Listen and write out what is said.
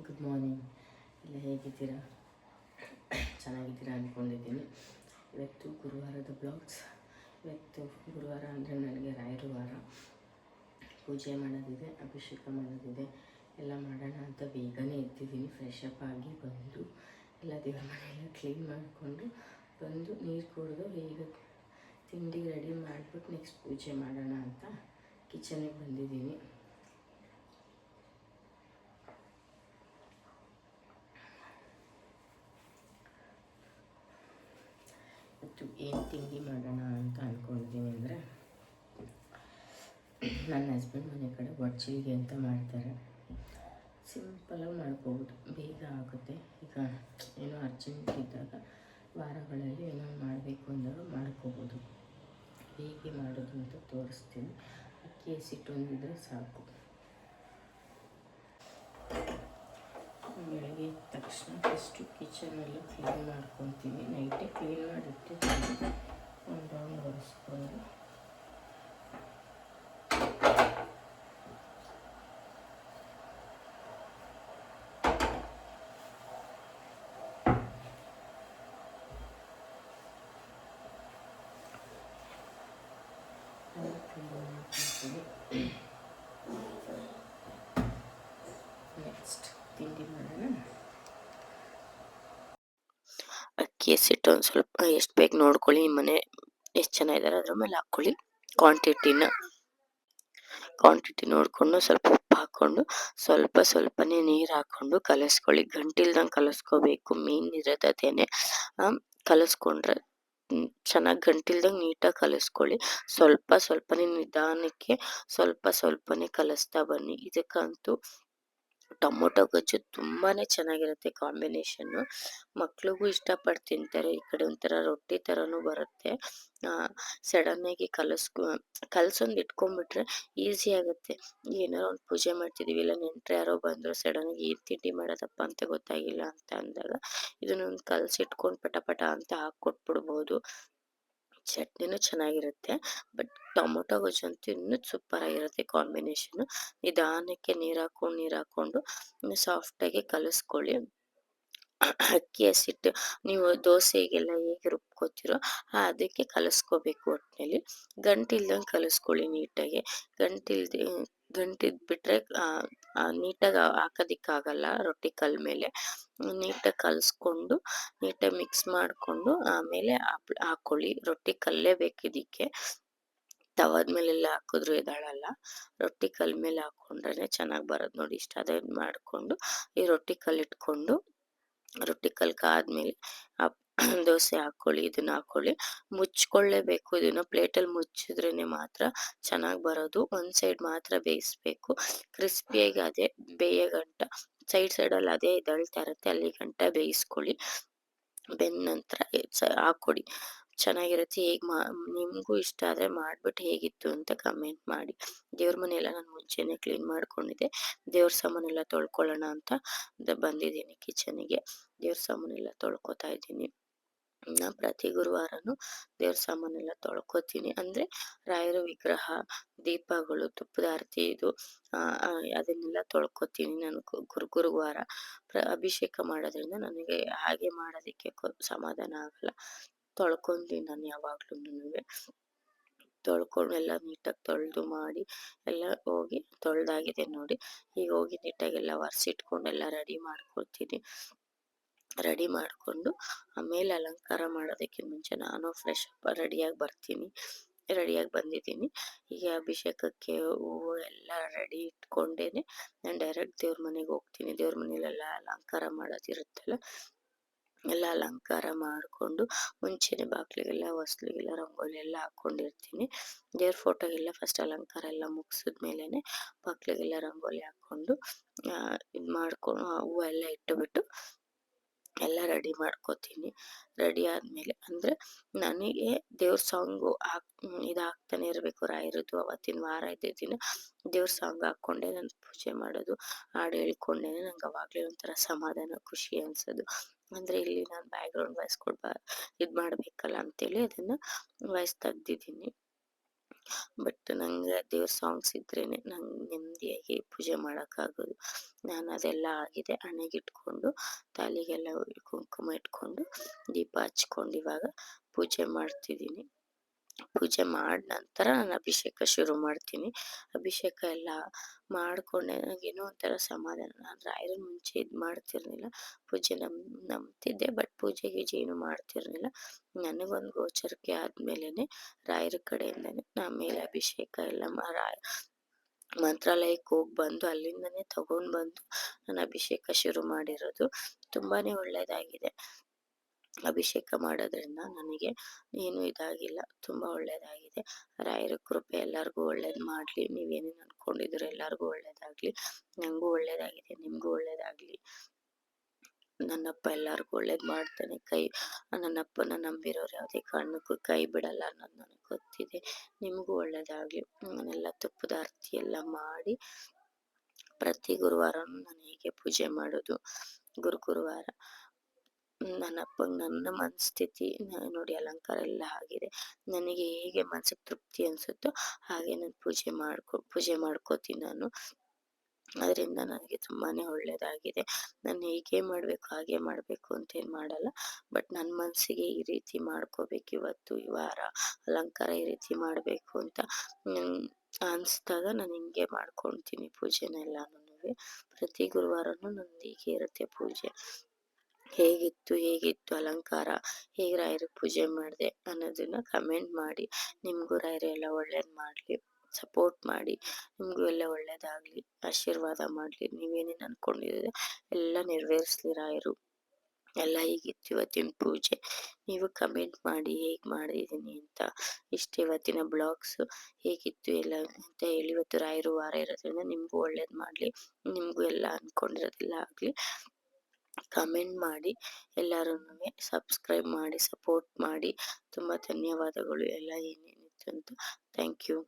Good morning. ಎಲ್ಲ ಹೇಗಿದ್ದೀರಾ? ಚೆನ್ನಾಗಿದ್ದೀರಾ ಅಂದ್ಕೊಂಡಿದ್ದೀನಿ. ಇವತ್ತು ಗುರುವಾರದ ಬ್ಲಾಗ್ಸ್. ಇವತ್ತು ಗುರುವಾರ ಅಂದರೆ ನನಗೆ ರಾಯರ ವಾರ. ಪೂಜೆ ಮಾಡೋದಿದೆ, ಅಭಿಷೇಕ ಮಾಡೋದಿದೆ, ಎಲ್ಲ ಮಾಡೋಣ ಅಂತ ಬೇಗನೆ ಎದ್ದಿದ್ದೀನಿ. ಫ್ರೆಶ್ ಅಪ್ ಆಗಿ ಬಂದು ಎಲ್ಲ ದೇವ್ರ ಮನೆಯೆಲ್ಲ ಕ್ಲೀನ್ ಮಾಡಿಕೊಂಡು ಬಂದು ನೀರು ಕುಡಿದು ಈಗ ತಿಂಡಿ ರೆಡಿ ಮಾಡಿಬಿಟ್ಟು ನೆಕ್ಸ್ಟ್ ಪೂಜೆ ಮಾಡೋಣ ಅಂತ ಕಿಚನಿಗೆ ಬಂದಿದ್ದೀನಿ. ಇವತ್ತು ಏನು ತಿಂಡಿ ಮಾಡೋಣ ಅಂತ ಅಂದ್ಕೊಳ್ತೀನಿ ಅಂದರೆ, ನನ್ನ ಹಸ್ಬೆಂಡ್ ಮನೆ ಕಡೆ ಬಡ್ಚಿಲ್ಗೆ ಅಂತ ಮಾಡ್ತಾರೆ. ಸಿಂಪಲಾಗಿ ಮಾಡ್ಕೋಬೋದು, ಬೇಗ ಆಗುತ್ತೆ. ಈಗ ಏನೋ ಅರ್ಜೆಂಟ್ ಇದ್ದಾಗ ವಾರಗಳಲ್ಲಿ ಏನೋ ಮಾಡಬೇಕು ಅಂದಾಗ ಮಾಡ್ಕೋಬೋದು. ಹೇಗೆ ಮಾಡೋದು ಅಂತ ತೋರಿಸ್ತೀನಿ. ಅಕ್ಕಿ ಹಸಿಟ್ಟೊಂದಿದ್ರೆ ಸಾಕು. ಬೆಳಗ್ಗೆ ಎದ್ದ ತಕ್ಷಣ ಫಸ್ಟು ಕಿಚನೆಲ್ಲ ಕ್ಲೀನ್ ಮಾಡ್ಕೊತೀನಿ. ನೈಟೇ ಕ್ಲೀನ್ ಮಾಡಿಟ್ಟಿರ್ತೀನಿ. ಒಂದು ರೌಂಡ್ ಒರೆಸ್ಕೊಂಡು ನೆಕ್ಸ್ಟ್ ತಿಂಡಿ ಮಾಡೋಣ. ಅಕ್ಕಿ ಹಸಿಟ್ಟು ಒಂದು ಸ್ವಲ್ಪ ಎಷ್ಟು ಬೇಕು ನೋಡ್ಕೊಳ್ಳಿ. ನಿಮ್ಮ ಮನೆ ಎಷ್ಟು ಜನ ಇದ್ದಾರೆ ಅದ್ರ ಮೇಲೆ ಹಾಕ್ಕೊಳ್ಳಿ. ಕ್ವಾಂಟಿಟಿ ನೋಡಿಕೊಂಡು ಸ್ವಲ್ಪ ಉಪ್ಪು ಹಾಕ್ಕೊಂಡು ಸ್ವಲ್ಪನೇ ನೀರು ಹಾಕ್ಕೊಂಡು ಕಲಿಸ್ಕೊಳ್ಳಿ. ಗಂಟಿಲ್ದಂಗೆ ಕಲಿಸ್ಕೋಬೇಕು. ಮೇನ್ ಇರೋದು ಅದೇನೆ. ಕಲಿಸ್ಕೊಂಡ್ರೆ ಚೆನ್ನಾಗಿ ಗಂಟಿಲ್ದಂಗೆ ನೀಟಾಗಿ ಕಲಿಸ್ಕೊಳ್ಳಿ. ಸ್ವಲ್ಪನೇ ನಿಧಾನಕ್ಕೆ ಸ್ವಲ್ಪನೇ ಕಲಿಸ್ತಾ ಬನ್ನಿ. ಇದಕ್ಕಂತೂ ಟೊಮೊಟೊ ಗೊಜ್ಜು ತುಂಬಾ ಚೆನ್ನಾಗಿರುತ್ತೆ ಕಾಂಬಿನೇಷನ್ನು. ಮಕ್ಳಿಗೂ ಇಷ್ಟಪಟ್ಟು ತಿಂತಾರೆ. ಈ ಕಡೆ ಒಂಥರ ರೊಟ್ಟಿ ಥರನೂ ಬರುತ್ತೆ. ಸಡನ್ನಾಗಿ ಕಲಸೊಂದು ಇಟ್ಕೊಂಡ್ಬಿಟ್ರೆ ಈಸಿ ಆಗುತ್ತೆ. ಏನಾರೋ ಒಂದು ಪೂಜೆ ಮಾಡ್ತಿದ್ದೀವಿ, ಇಲ್ಲ ನೆಂಟರು ಯಾರೋ ಬಂದರು, ಸಡನ್ನಾಗಿ ಏನು ತಿಂಡಿ ಮಾಡೋದಪ್ಪ ಅಂತ ಗೊತ್ತಾಗಿಲ್ಲ ಅಂತ ಅಂದಾಗ ಇದನ್ನೊಂದು ಕಲಸಿಟ್ಕೊಂಡು ಪಟ ಅಂತ ಹಾಕ್ಕೊಟ್ಬಿಡ್ಬೋದು. ಚಟ್ನಿನೂ ಚೆನ್ನಾಗಿರುತ್ತೆ. ಬಟ್ ಟೊಮೊಟೊ ಗೊಜ್ಜಂತೂ ಇನ್ನೂ ಸೂಪರಾಗಿರುತ್ತೆ ಕಾಂಬಿನೇಷನ್ನು. ನಿಧಾನಕ್ಕೆ ನೀರು ಹಾಕ್ಕೊಂಡು ಸಾಫ್ಟಾಗಿ ಕಲಿಸ್ಕೊಳ್ಳಿ. ಅಕ್ಕಿ ಹಸಿಟ್ಟು ನೀವು ದೋಸೆಗೆಲ್ಲ ಹೇಗೆ ರುಬ್ಕೋತಿರೋ ಅದಕ್ಕೆ ಕಲಿಸ್ಕೋಬೇಕು. ಒಟ್ಟಿನಲ್ಲಿ ಗಂಟಿಲ್ದಂಗೆ ಕಲಿಸ್ಕೊಳ್ಳಿ ನೀಟಾಗಿ. ಗಂಟಿದ್ಬಿಟ್ರೆ ನೀಟಾಗಿ ಹಾಕೋದಿಕ್ಕಾಗಲ್ಲ. ರೊಟ್ಟಿ ಕಲ್ ಮೇಲೆ ನೀಟಾಗಿ ಕಲಿಸ್ಕೊಂಡು ನೀಟಾಗಿ ಮಿಕ್ಸ್ ಮಾಡಿಕೊಂಡು ಆಮೇಲೆ ಹಾಕ್ಕೊಳ್ಳಿ. ರೊಟ್ಟಿ ಕಲ್ಲೇ ಬೇಕು ಇದಕ್ಕೆ. ತವದ ಮೇಲೆಲ್ಲ ಹಾಕಿದ್ರು ಎದಾಳಲ್ಲ. ರೊಟ್ಟಿ ಕಲ್ ಮೇಲೆ ಹಾಕ್ಕೊಂಡ್ರೆ ಚೆನ್ನಾಗಿ ಬರೋದು ನೋಡಿ. ಇಷ್ಟ ಅದನ್ನು ಮಾಡಿಕೊಂಡು ಈ ರೊಟ್ಟಿ ಕಲ್ಲಿಟ್ಕೊಂಡು ರೊಟ್ಟಿ ಕಲ್ಕಾದ್ಮೇಲೆ ದೋಸೆ ಹಾಕ್ಕೊಳ್ಳಿ. ಇದನ್ನ ಹಾಕ್ಕೊಳ್ಳಿ, ಮುಚ್ಕೊಳ್ಳೇಬೇಕು. ಇದನ್ನ ಪ್ಲೇಟಲ್ಲಿ ಮುಚ್ಚಿದ್ರೇನೆ ಮಾತ್ರ ಚೆನ್ನಾಗಿ ಬರೋದು. ಒಂದು ಸೈಡ್ ಮಾತ್ರ ಬೇಯಿಸ್ಬೇಕು. ಕ್ರಿಸ್ಪಿಯಾಗಿ ಅದೇ ಬೇಯಗಂಟ ಸೈಡಲ್ಲಿ ಅದೇ ಎದಳ್ತಾ ಇರುತ್ತೆ, ಅಲ್ಲಿ ಗಂಟ ಬೇಯಿಸ್ಕೊಳ್ಳಿ. ಬೆಂದ ನಂತರ ಹಾಕ್ಕೊಡಿ. ಚೆನ್ನಾಗಿರುತ್ತೆ. ನಿಮಗೂ ಇಷ್ಟ ಆದರೆ ಮಾಡಿಬಿಟ್ಟು ಹೇಗಿತ್ತು ಅಂತ ಕಮೆಂಟ್ ಮಾಡಿ. ದೇವ್ರ ಮನೆಯೆಲ್ಲ ನಾನು ಮುಂಚೆನೇ ಕ್ಲೀನ್ ಮಾಡ್ಕೊಂಡಿದ್ದೆ. ದೇವ್ರ ಸಾಮಾನೆಲ್ಲ ತೊಳ್ಕೊಳ್ಳೋಣ ಅಂತ ಬಂದಿದ್ದೀನಿ ಕಿಚನಿಗೆ. ದೇವ್ರ ಸಾಮಾನೆಲ್ಲ ತೊಳ್ಕೊತಾ ಇದ್ದೀನಿ. ನಾನು ಪ್ರತಿ ಗುರುವಾರನೂ ದೇವ್ರ ಸಾಮಾನೆಲ್ಲ ತೊಳ್ಕೊತೀನಿ. ಅಂದರೆ ರಾಯರ ವಿಗ್ರಹ, ದೀಪಗಳು, ತುಪ್ಪದ ಆರತಿ, ಇದು ಅದನ್ನೆಲ್ಲ ತೊಳ್ಕೊತೀನಿ ನಾನು ಗುರುವಾರ. ಅಭಿಷೇಕ ಮಾಡೋದ್ರಿಂದ ನನಗೆ ಹಾಗೆ ಮಾಡೋದಕ್ಕೆ ಸಮಾಧಾನ ಆಗಲ್ಲ. ತೊಳ್ಕೊತೀನಿ ನಾನು ಯಾವಾಗ್ಲೂನುವೆ. ತೊಳ್ಕೊಂಡು ಎಲ್ಲ ನೀಟಾಗಿ ತೊಳೆದು ಮಾಡಿ ಎಲ್ಲ ಹೋಗಿ ತೊಳೆದಾಗಿದೆ ನೋಡಿ. ಈಗ ಹೋಗಿ ನೀಟಾಗಿ ಎಲ್ಲ ಒರೆಸಿಟ್ಕೊಂಡು ಎಲ್ಲ ರೆಡಿ ಮಾಡ್ಕೊಳ್ತೀನಿ. ರೆಡಿ ಮಾಡಿಕೊಂಡು ಆಮೇಲೆ ಅಲಂಕಾರ ಮಾಡೋದಕ್ಕೆ ಮುಂಚೆ ನಾನು ಫ್ರೆಶ್ ಅಪ್ ರೆಡಿಯಾಗಿ ಬಂದಿದ್ದೀನಿ. ಈಗ ಅಭಿಷೇಕಕ್ಕೆ ಹೂವು ಎಲ್ಲ ರೆಡಿ ಇಟ್ಕೊಂಡೇನೆ ನಾನು ಡೈರೆಕ್ಟ್ ದೇವ್ರ ಮನೆಗೆ ಹೋಗ್ತೀನಿ. ದೇವ್ರ ಮನೇಲೆಲ್ಲ ಅಲಂಕಾರ ಮಾಡೋದಿರುತ್ತಲ್ಲ, ಎಲ್ಲ ಅಲಂಕಾರ ಮಾಡಿಕೊಂಡು ಮುಂಚೆನೇ ಬಾಗಿಲಿಗೆಲ್ಲ ಹೊಸ್ಲಿಗೆಲ್ಲ ರಂಗೋಲಿ ಎಲ್ಲ ಹಾಕ್ಕೊಂಡಿರ್ತೀನಿ. ದೇವ್ರ ಫೋಟೋಗೆಲ್ಲ ಫಸ್ಟ್ ಅಲಂಕಾರ ಎಲ್ಲ ಮುಗಿಸಿದ್ಮೇಲೆ ಬಾಗಿಲಿಗೆಲ್ಲ ರಂಗೋಲಿ ಹಾಕ್ಕೊಂಡು ಇದು ಮಾಡ್ಕೊಂಡು ಹೂವು ಎಲ್ಲ ಇಟ್ಟುಬಿಟ್ಟು ಎಲ್ಲ ರೆಡಿ ಮಾಡ್ಕೋತೀನಿ. ರೆಡಿ ಆದಮೇಲೆ ಅಂದರೆ ನನಗೆ ದೇವ್ರ ಸಾಂಗು ಇದಾಗ್ತಾನೆ ಇರಬೇಕು. ರಾಯರದ್ದು ಅವತ್ತಿನ ವಾರ ಇದ್ದಿದ್ದ ದಿನ ದೇವ್ರ ಸಾಂಗ್ ಹಾಕ್ಕೊಂಡೆ ನಾನು ಪೂಜೆ ಮಾಡೋದು. ಹಾಡು ಹೇಳ್ಕೊಂಡೇ ನಂಗೆ ಅವಾಗಲೇ ಒಂಥರ ಸಮಾಧಾನ, ಖುಷಿ ಅನಿಸೋದು. ಅಂದರೆ ಇಲ್ಲಿ ನಾನು ಬ್ಯಾಕ್ಗ್ರೌಂಡ್ ವಾಯ್ಸ್ ಇದು ಮಾಡಬೇಕಲ್ಲ ಅಂತೇಳಿ ಅದನ್ನು ವಾಯ್ಸ್ ತೆಗ್ದಿದ್ದೀನಿ. ಬಟ್ ನಂಗೆ ದೇವ್ರ ಸಾಂಗ್ಸ್ ಇದ್ರೇನೆ ನಂಗೆ ನೆಮ್ಮದಿಯಾಗಿ ಪೂಜೆ ಮಾಡೋಕ್ಕಾಗೋದು. ನಾನು ಅದೆಲ್ಲ ಆಗಿದೆ, ಹಣೆಗಿಟ್ಕೊಂಡು ತಾಲಿಗೆಲ್ಲ ಕುಂಕುಮ ಇಟ್ಕೊಂಡು ದೀಪ ಹಚ್ಕೊಂಡು ಇವಾಗ ಪೂಜೆ ಮಾಡ್ತಿದ್ದೀನಿ. ಪೂಜೆ ಮಾಡ್ ನಂತರ ನಾನು ಅಭಿಷೇಕ ಶುರು ಮಾಡ್ತೀನಿ. ಅಭಿಷೇಕ ಎಲ್ಲ ಮಾಡ್ಕೊಂಡೆ ನನಗೇನೋ ಒಂಥರ ಸಮಾಧಾನ. ನಾನು ರಾಯರನ್ನ ಮುಂಚೆ ಮಾಡ್ತಿರ್ಲಿಲ್ಲ. ಪೂಜೆ ನಂಬ್ತಿದ್ದೆ, ಬಟ್ ಪೂಜೆ ಗೀಜೆ ಏನು ಮಾಡ್ತಿರ್ಲಿಲ್ಲ. ನನಗೊಂದು ಗೋಚರಕ್ಕೆ ಆದ್ಮೇಲೆನೆ ರಾಯರ ಕಡೆಯಿಂದನೇ ಆಮೇಲೆ ಅಭಿಷೇಕ ಎಲ್ಲ ಮಂತ್ರಾಲಯಕ್ಕೆ ಬಂದು ಅಲ್ಲಿಂದನೇ ತಗೊಂಡ್ ಬಂದು ನಾನು ಅಭಿಷೇಕ ಶುರು ಮಾಡಿರೋದು. ತುಂಬಾನೇ ಒಳ್ಳೇದಾಗಿದೆ. ಅಭಿಷೇಕ ಮಾಡೋದ್ರಿಂದ ನನಗೆ ಏನು ಇದಾಗಿಲ್ಲ, ತುಂಬಾ ಒಳ್ಳೇದಾಗಿದೆ. ರಾಯರ ಕೃಪೆ ಎಲ್ಲರಿಗೂ ಒಳ್ಳೇದ್ ಮಾಡ್ಲಿ. ನೀವೇನೇನ್ ಅನ್ಕೊಂಡಿದಿರೋ ಎಲ್ಲರಿಗೂ ಒಳ್ಳೇದಾಗ್ಲಿ. ನಂಗೂ ಒಳ್ಳೇದಾಗಿದೆ, ನಿಮ್ಗೂ ಒಳ್ಳೇದಾಗ್ಲಿ. ನನ್ನಪ್ಪ ಎಲ್ಲರಿಗೂ ಒಳ್ಳೇದ್ ಮಾಡ್ತಾನೆ. ನನ್ನಪ್ಪನ ನಂಬಿರೋರು ಯಾವುದೇ ಕಾರಣಕ್ಕೂ ಕೈ ಬಿಡಲ್ಲ ಅನ್ನೋದು ನನಗೆ ಗೊತ್ತಿದೆ. ನಿಮಗೂ ಒಳ್ಳೇದಾಗ್ಲಿ. ನಾನೆಲ್ಲ ತುಪ್ಪದ ಆರತಿ ಎಲ್ಲ ಮಾಡಿ ಪ್ರತಿ ಗುರುವಾರನೂ ನಾನು ಹೀಗೆ ಪೂಜೆ ಮಾಡೋದು. ಗುರುವಾರ ನನ್ನ ಮನಸ್ಥಿತಿ ನೋಡಿ, ಅಲಂಕಾರ ಎಲ್ಲ ಆಗಿದೆ. ನನಗೆ ಹೇಗೆ ಮನಸ್ಸಿಗೆ ತೃಪ್ತಿ ಅನ್ಸುತ್ತೋ ಹಾಗೆ ನಾನು ಪೂಜೆ ಮಾಡ್ಕೋತೀನಿ ನಾನು. ಅದರಿಂದ ನನಗೆ ತುಂಬಾನೇ ಒಳ್ಳೇದಾಗಿದೆ. ನಾನು ಹೀಗೆ ಮಾಡ್ಬೇಕು ಹಾಗೆ ಮಾಡ್ಬೇಕು ಅಂತೇನ್ ಮಾಡಲ್ಲ. ಬಟ್ ನನ್ನ ಮನಸ್ಸಿಗೆ ಈ ರೀತಿ ಮಾಡ್ಕೋಬೇಕು ಇವತ್ತು ಈ ವಾರ ಅಲಂಕಾರ ಈ ರೀತಿ ಮಾಡ್ಬೇಕು ಅಂತ ಅನ್ಸ್ದಾಗ ನಾನು ಹಿಂಗೆ ಮಾಡ್ಕೊಳ್ತೀನಿ ಪೂಜೆನೆಲ್ಲಾನುವೆ. ಪ್ರತಿ ಗುರುವಾರನೂ ನಂದು ಹೀಗೆ ಇರುತ್ತೆ ಪೂಜೆ. ಹೇಗಿತ್ತು ಅಲಂಕಾರ, ಹೇಗೆ ರಾಯರಿಗೆ ಪೂಜೆ ಮಾಡಿದೆ ಅನ್ನೋದನ್ನ ಕಮೆಂಟ್ ಮಾಡಿ. ನಿಮ್ಗೂ ರಾಯರು ಎಲ್ಲ ಒಳ್ಳೇದ್ ಮಾಡ್ಲಿ, ಸಪೋರ್ಟ್ ಮಾಡಿ. ನಿಮ್ಗೂ ಎಲ್ಲ ಒಳ್ಳೇದಾಗ್ಲಿ, ಆಶೀರ್ವಾದ ಮಾಡ್ಲಿ. ನೀವೇನೇನ್ ಅನ್ಕೊಂಡಿದ್ದೀರ ಎಲ್ಲ ನೆರವೇರಿಸ್ಲಿ ರಾಯರು. ಎಲ್ಲ ಹೀಗಿತ್ತು ಇವತ್ತಿನ ಪೂಜೆ. ನೀವು ಕಮೆಂಟ್ ಮಾಡಿ ಹೇಗ್ ಮಾಡಿದೀನಿ ಅಂತ. ಇಷ್ಟು ಇವತ್ತಿನ ಬ್ಲಾಗ್ಸ್ ಹೇಗಿತ್ತು ಎಲ್ಲ ಅಂತ ಹೇಳಿ. ಇವತ್ತು ರಾಯರು ವಾರ ಇರೋದ್ರಿಂದ ನಿಮ್ಗೂ ಒಳ್ಳೇದ್ ಮಾಡ್ಲಿ, ನಿಮ್ಗೂ ಎಲ್ಲ ಅನ್ಕೊಂಡಿರೋದೆಲ್ಲ ಆಗ್ಲಿ. ಕಮೆಂಟ್ ಮಾಡಿ, ಎಲ್ಲರೂನುವೆ ಸಬ್ಸ್ಕ್ರೈಬ್ ಮಾಡಿ, ಸಪೋರ್ಟ್ ಮಾಡಿ. ತುಂಬಾ ಧನ್ಯವಾದಗಳು. ಎಲ್ಲ ಏನೇನಿತ್ತು ಅಂತ ಥ್ಯಾಂಕ್ ಯು.